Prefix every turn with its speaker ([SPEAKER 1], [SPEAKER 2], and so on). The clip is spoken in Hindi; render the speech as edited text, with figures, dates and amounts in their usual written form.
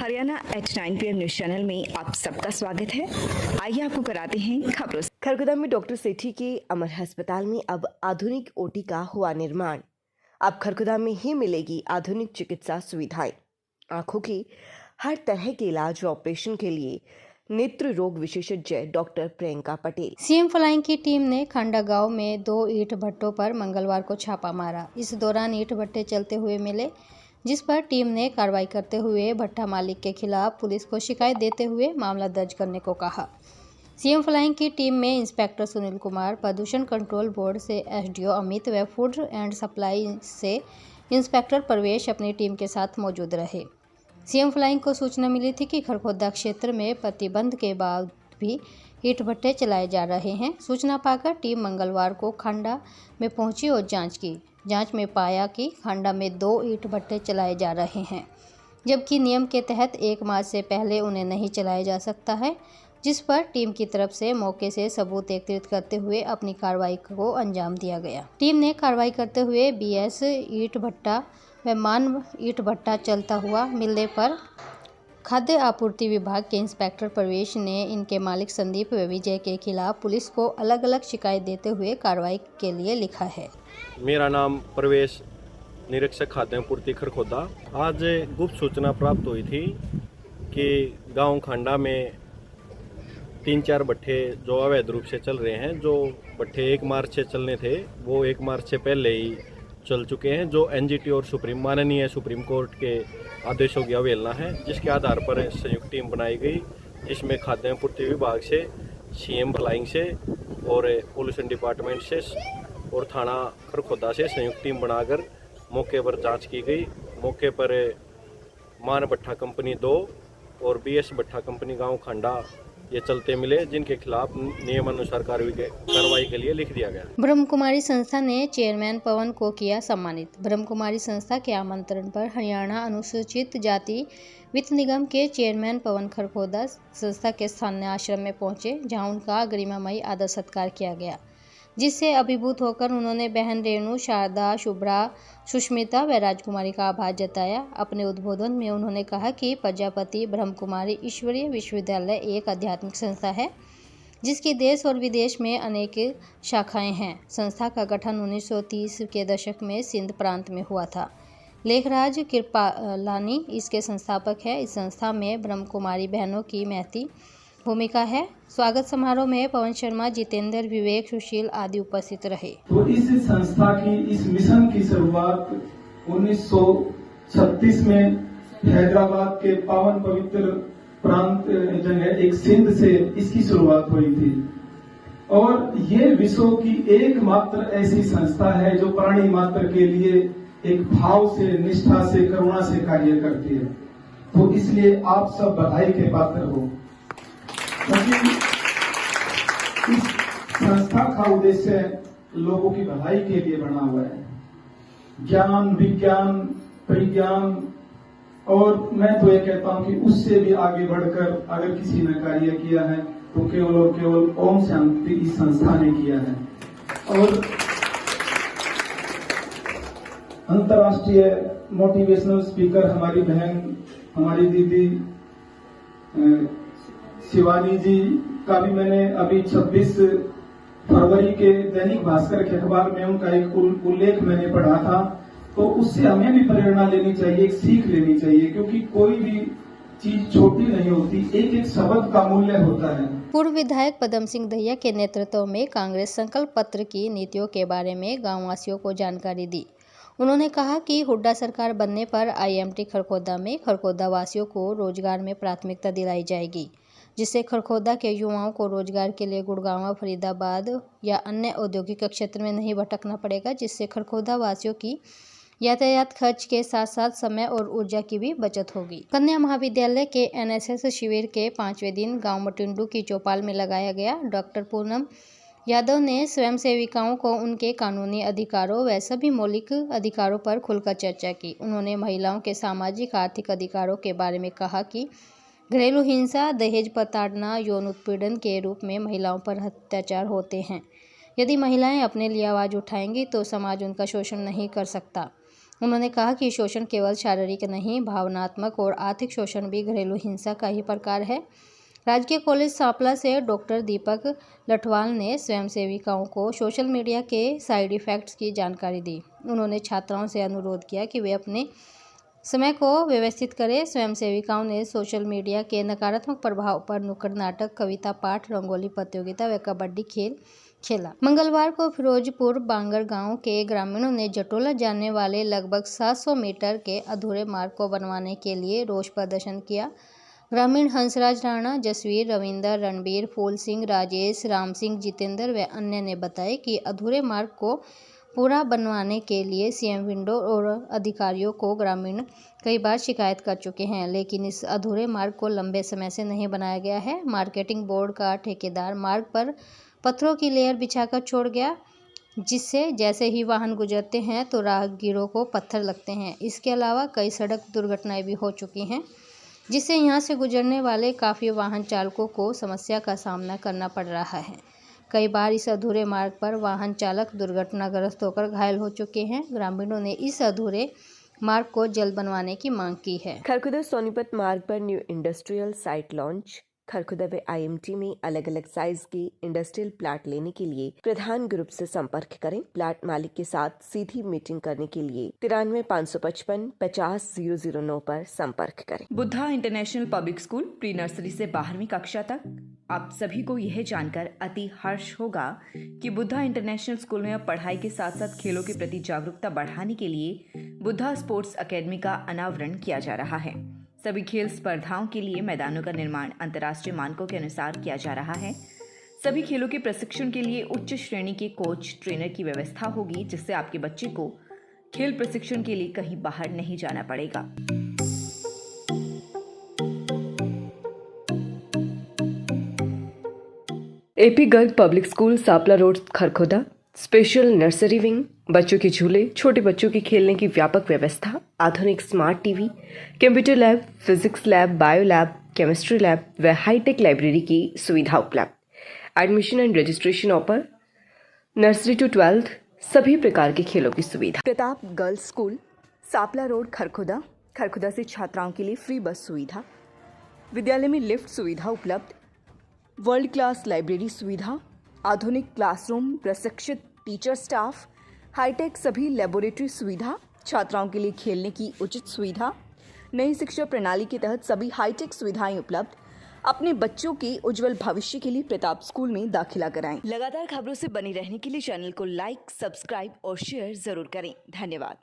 [SPEAKER 1] Haryana H9 PM news channel में आप सबका स्वागत है। आइए आपको कराते हैं खबरों से।
[SPEAKER 2] खरगोदा में डॉक्टर सेठी के अमर अस्पताल में अब आधुनिक ओटी का हुआ निर्माण। अब खरगोदा में ही मिलेगी आधुनिक चिकित्सा सुविधाएं। आंखों की हर तरह के इलाज व ऑपरेशन के लिए नेत्र रोग विशेषज्ञ doctor Priyanka Patel.
[SPEAKER 3] CM flying की टीम ने खांडा गांव में 2 ईंट भट्टों पर मंगलवार को छापा मारा। इस दौरान ईंट भट्टे चलते हुए मिले, जिस पर टीम ने कार्रवाई करते हुए भट्टा मालिक के खिलाफ पुलिस को शिकायत देते हुए मामला दर्ज करने को कहा। सीएम फ्लाइंग की टीम में इंस्पेक्टर सुनील कुमार, प्रदूषण कंट्रोल बोर्ड से एसडीओ अमित व फूड एंड सप्लाई से इंस्पेक्टर प्रवेश अपनी टीम के साथ मौजूद रहे। सीएम फ्लाइंग को सूचना मिली थी कि खरगोदा क्षेत्र में प्रतिबंध के बाद भी ईंट भट्टे चलाए जा रहे हैं। सूचना पाकर टीम मंगलवार को खांडा में पहुंची और जांच की। जांच में पाया कि खांडा में 2 ईंट भट्टे चलाए जा रहे हैं, जबकि नियम के तहत 1 मार्च से पहले उन्हें नहीं चलाया जा सकता है, जिस पर टीम की तरफ से मौके से सबूत एकत्रित करते हुए अपनी कार्रवाई को अंजाम दिया गया। टीम ने कार्रवाई करते हुए बीएस ईंट भट्टा व मानव ईंट भट्टा चलता हुआ मिलने पर खाद्य आपूर्ति विभाग के इंस्पेक्टर प्रवेश ने इनके मालिक संदीप व विजय के खिलाफ पुलिस को अलग अलग शिकायत देते हुए कार्रवाई के लिए लिखा है।
[SPEAKER 4] मेरा नाम प्रवेश, निरीक्षक खाद्य आपूर्ति खरगोदा। आज गुप्त सूचना प्राप्त हुई थी कि गांव खांडा में 3-4 भट्टे जो अवैध रूप से चल रहे हैं। जो भट्टे 1 मार्च से चलने थे वो 1 मार्च से पहले ही चल चुके हैं, जो एनजीटी और माननीय सुप्रीम कोर्ट के आदेशों की अवहेलना है, जिसके आधार पर संयुक्त टीम बनाई गई, जिसमें खाद्य आपूर्ति विभाग से, सीएम फ्लाइंग से और पोल्यूशन डिपार्टमेंट से और थाना खरगोदा से संयुक्त टीम बनाकर मौके पर जांच की गई। मौके पर मान भट्टा कंपनी 2 और बीएस भट्टा कंपनी गांव खांडा ये चलते मिले, जिनके खिलाफ नियमानुसार कार्रवाई के लिए लिख दिया गया।
[SPEAKER 3] ब्रह्म कुमारी संस्था ने चेयरमैन पवन को किया सम्मानित। ब्रह्म कुमारी संस्था के आमंत्रण पर हरियाणा अनुसूचित जाति वित्त निगम के चेयरमैन पवन खरगोदा संस्था के स्थानीय आश्रम में पहुंचे, जहां उनका गरिमामयी आदर सत्कार किया गया, जिससे अभिभूत होकर उन्होंने बहन रेणु, शारदा, शुभ्रा, सुष्मिता व राजकुमारी का आभार जताया। अपने उद्बोधन में उन्होंने कहा कि प्रजापति ब्रह्म कुमारी ईश्वरीय विश्वविद्यालय एक आध्यात्मिक संस्था है, जिसकी देश और विदेश में अनेक शाखाएं हैं। संस्था का गठन 1930 के दशक में सिंध प्रांत में हुआ था। लेखराज कृपालानी इसके संस्थापक है। इस संस्था में ब्रह्म कुमारी बहनों की महती भूमिका है। स्वागत समारोह में पवन शर्मा, जितेंद्र, विवेक, सुशील आदि उपस्थित रहे।
[SPEAKER 5] तो इस संस्था की, इस मिशन की शुरुआत 1936 में हैदराबाद के पावन पवित्र प्रांत जगह एक सिंध से इसकी शुरुआत हुई थी, और ये विश्व की एकमात्र ऐसी संस्था है जो प्राणी मात्र के लिए एक भाव से, निष्ठा से, करुणा से कार्य करती है। तो इसलिए आप सब बधाई के पात्र हो, क्योंकि इस संस्था का उद्देश्य लोगों की भलाई के लिए बना हुआ है। ज्ञान, विज्ञान, परिज्ञान, और मैं तो ये कहता हूं कि उससे भी आगे बढ़कर अगर किसी ने कार्य किया है तो केवल और केवल ओम शांति इस संस्था ने किया है। और अंतर्राष्ट्रीय मोटिवेशनल स्पीकर हमारी बहन, हमारी दीदी शिवानी जी का भी मैंने अभी 26 फरवरी के दैनिक भास्कर के अखबार में उनका एक उल्लेख मैंने पढ़ा था। तो उससे हमें भी प्रेरणा लेनी चाहिए, एक सीख लेनी चाहिए, क्योंकि कोई भी चीज छोटी नहीं होती, एक एक शब्द का मूल्य होता है।
[SPEAKER 3] पूर्व विधायक पदम सिंह दहिया के नेतृत्व में कांग्रेस संकल्प पत्र की नीतियों के बारे में गांववासियों को जानकारी दी। उन्होंने कहा कि हुड्डा सरकार बनने पर आईएमटी खरगोदा में खरगोदा वासियों को रोजगार में प्राथमिकता दिलाई जाएगी, जिससे खरगोदा के युवाओं को रोजगार के लिए गुड़गांव, फरीदाबाद या अन्य औद्योगिक क्षेत्र में नहीं भटकना पड़ेगा, जिससे खरगोदा वासियों की यातायात खर्च के साथ साथ समय और ऊर्जा की भी बचत होगी। कन्या महाविद्यालय के एनएसएस शिविर के 5वें दिन गांव मटिंडू की चौपाल में लगाया गया। डॉक्टर पूनम यादव ने स्वयं सेविकाओं को उनके कानूनी अधिकारों व सभी मौलिक अधिकारों पर खुलकर चर्चा की। उन्होंने महिलाओं के सामाजिक आर्थिक अधिकारों के बारे में कहा कि घरेलू हिंसा, दहेज प्रताड़ना, यौन उत्पीड़न के रूप में महिलाओं पर अत्याचार होते हैं। यदि महिलाएं अपने लिए आवाज़ उठाएंगी तो समाज उनका शोषण नहीं कर सकता। उन्होंने कहा कि शोषण केवल शारीरिक नहीं, भावनात्मक और आर्थिक शोषण भी घरेलू हिंसा का ही प्रकार है। राजकीय कॉलेज सांपला से डॉक्टर दीपक लठवाल ने स्वयं सेविकाओं को सोशल मीडिया के साइड इफ़ेक्ट्स की जानकारी दी। उन्होंने छात्राओं से अनुरोध किया कि वे अपने समय को व्यवस्थित करें। स्वयं सेविकाओं ने सोशल मीडिया के नकारात्मक प्रभाव पर नुक्कड़ नाटक, कविता पाठ, रंगोली प्रतियोगिता व कबड्डी खेल खेला। मंगलवार को फिरोजपुर बांगर गांव के ग्रामीणों ने जटोला जाने वाले लगभग 700 मीटर के अधूरे मार्ग को बनवाने के लिए रोष प्रदर्शन किया। ग्रामीण हंसराज राणा, जसवीर, रविंदर, रणबीर, फूल सिंह, राजेश, राम सिंह, जितेंद्र व अन्य ने बताया कि अधूरे मार्ग को पूरा बनवाने के लिए सीएम विंडो और अधिकारियों को ग्रामीण कई बार शिकायत कर चुके हैं, लेकिन इस अधूरे मार्ग को लंबे समय से नहीं बनाया गया है। मार्केटिंग बोर्ड का ठेकेदार मार्ग पर पत्थरों की लेयर बिछाकर छोड़ गया, जिससे जैसे ही वाहन गुजरते हैं तो राहगीरों को पत्थर लगते हैं। इसके अलावा कई सड़क दुर्घटनाएं भी हो चुकी हैं, जिससे यहां से गुजरने वाले काफ़ी वाहन चालकों को समस्या का सामना करना पड़ रहा है। कई बार इस अधूरे मार्ग पर वाहन चालक दुर्घटनाग्रस्त होकर घायल हो चुके हैं। ग्रामीणों ने इस अधूरे मार्ग को जल्द बनवाने की मांग की है।
[SPEAKER 2] खरखुदा सोनीपत मार्ग पर new industrial site launch. Kharkhoda व IMT में अलग अलग साइज के इंडस्ट्रियल प्लाट लेने के लिए प्रधान ग्रुप से संपर्क करें। प्लाट मालिक के साथ सीधी मीटिंग करने के लिए 93 555 50 009 पर संपर्क करें।
[SPEAKER 6] Buddha international public school pre nursery से 12वीं कक्षा तक। आप सभी को यह जानकर अति हर्ष होगा कि बुद्धा इंटरनेशनल स्कूल में अब पढ़ाई के साथ साथ खेलों के प्रति जागरूकता बढ़ाने के लिए बुद्धा स्पोर्ट्स अकेडमी का अनावरण किया जा रहा है। सभी खेल स्पर्धाओं के लिए मैदानों का निर्माण अंतर्राष्ट्रीय मानकों के अनुसार किया जा रहा है। सभी खेलों के प्रशिक्षण के लिए उच्च श्रेणी के कोच ट्रेनर की व्यवस्था होगी, जिससे आपके बच्चे को खेल प्रशिक्षण के लिए कहीं बाहर नहीं जाना पड़ेगा। AP Garg public school Sapla road Kharkhoda. Special nursery wing, बच्चों के झूले, छोटे बच्चों के खेलने की व्यापक व्यवस्था, आधुनिक smart TV, computer lab, physics lab, bio lab, chemistry lab व हाईटेक लाइब्रेरी की सुविधा उपलब्ध। Admission and registration open. Nursery to 12th सभी प्रकार के खेलों की सुविधा। Pratap girls school Sapla road Kharkhoda. Kharkhoda से छात्राओं के लिए फ्री बस सुविधा। विद्यालय में लिफ्ट सुविधा उपलब्ध। वर्ल्ड क्लास लाइब्रेरी सुविधा, आधुनिक क्लासरूम, प्रशिक्षित टीचर स्टाफ, हाईटेक सभी लेबोरेटरी सुविधा, छात्राओं के लिए खेलने की उचित सुविधा। नई शिक्षा प्रणाली के तहत सभी हाईटेक सुविधाएं उपलब्ध। अपने बच्चों के उज्जवल भविष्य के लिए प्रताप स्कूल में दाखिला कराएं। लगातार खबरों से बनी रहने के लिए चैनल को लाइक, सब्सक्राइब और शेयर जरूर करें। धन्यवाद।